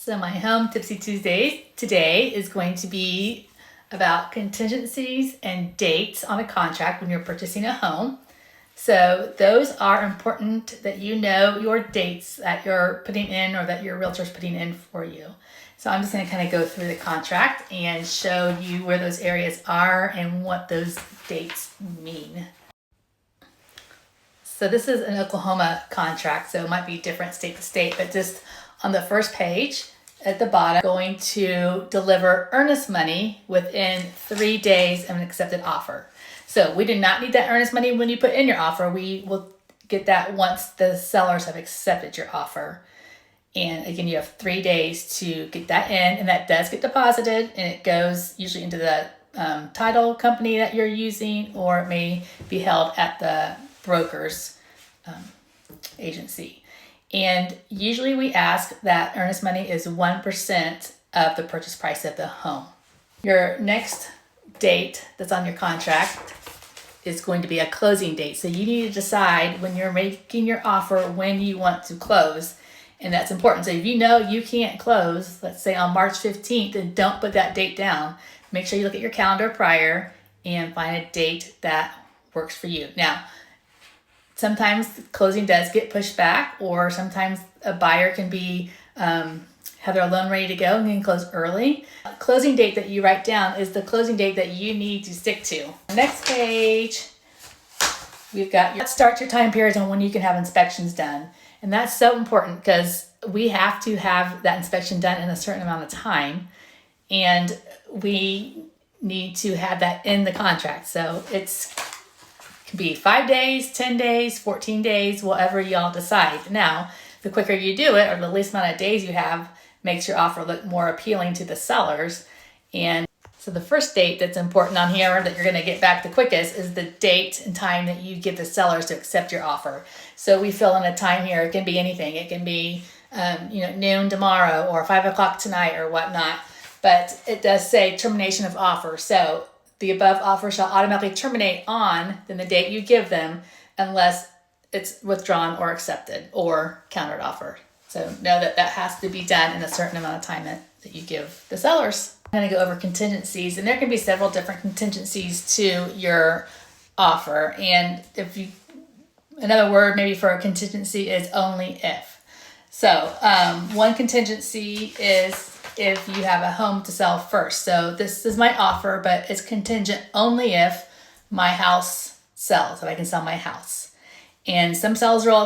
So my Home Tipsy Tuesdays today is going to be about contingencies and dates on a contract when you're purchasing a home. So those are important that you know your dates that you're putting in or that your realtor's putting in for you. So I'm just going to kind of go through the contract and show you where those areas are and what those dates mean. So this is an Oklahoma contract, so it might be different state to state, but just on the first page at the bottom, going to deliver earnest money within 3 days of an accepted offer. So we do not need that earnest money when you put in your offer. We will get that once the sellers have accepted your offer. And again, you have 3 days to get that in, and that does get deposited, and it goes usually into the title company that you're using, or it may be held at the broker's agency. And usually we ask that earnest money is 1% of the purchase price of the home. Your next date that's on your contract is going to be a closing date. So you need to decide when you're making your offer when you want to close. And that's important. So if you know you can't close, let's say on March 15th, then don't put that date down. Make sure you look at your calendar prior and find a date that works for you. Now, sometimes closing does get pushed back, or sometimes a buyer can be have their loan ready to go and can close early. Closing date that you write down is the closing date that you need to stick to. Next page, we've got start your time periods on when you can have inspections done. And that's so important because we have to have that inspection done in a certain amount of time. And we need to have that in the contract. So it can be 5 days, 10 days, 14 days, whatever y'all decide. Now, the quicker you do it, or the least amount of days you have, makes your offer look more appealing to the sellers. And so the first date that's important on here that you're going to get back the quickest is the date and time that you give the sellers to accept your offer. So we fill in a time here. It can be anything. It can be noon tomorrow or 5 o'clock tonight or whatnot. But it does say termination of offer. So the above offer shall automatically terminate on then the date you give them unless it's withdrawn or accepted or countered offer. So know that that has to be done in a certain amount of time that you give the sellers. I'm going to go over contingencies, and there can be several different contingencies to your offer. And another word maybe for a contingency is only if. So one contingency is if you have a home to sell first. So this is my offer, but it's contingent only if my house sells, if I can sell my house. And some sellers will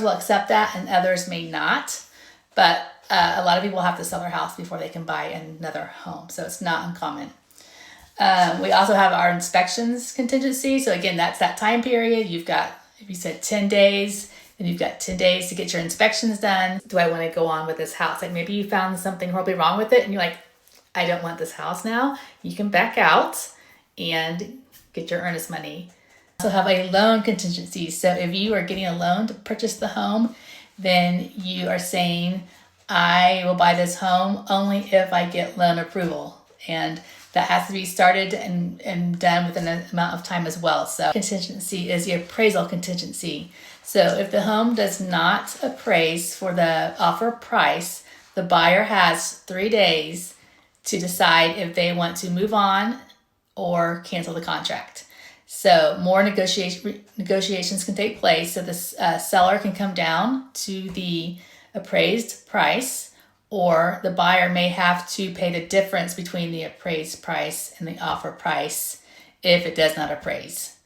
accept that and others may not. But a lot of people have to sell their house before they can buy another home. So it's not uncommon. We also have our inspections contingency. So again, that's that time period. You've got, if you said 10 days, then you've got 10 days to get your inspections done. Do I want to go on with this house? Like maybe you found something horribly wrong with it and you're like, I don't want this house now. You can back out and get your earnest money. We also have a loan contingency. So if you are getting a loan to purchase the home, then you are saying, I will buy this home only if I get loan approval. And that has to be started and done within an amount of time as well. So contingency is the appraisal contingency. So if the home does not appraise for the offer price, the buyer has 3 days to decide if they want to move on or cancel the contract. So more negotiations can take place. So the seller can come down to the appraised price, or the buyer may have to pay the difference between the appraised price and the offer price if it does not appraise.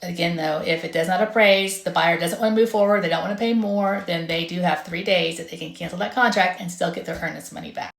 Again, though, if it does not appraise, the buyer doesn't want to move forward, they don't want to pay more, then they do have 3 days that they can cancel that contract and still get their earnest money back.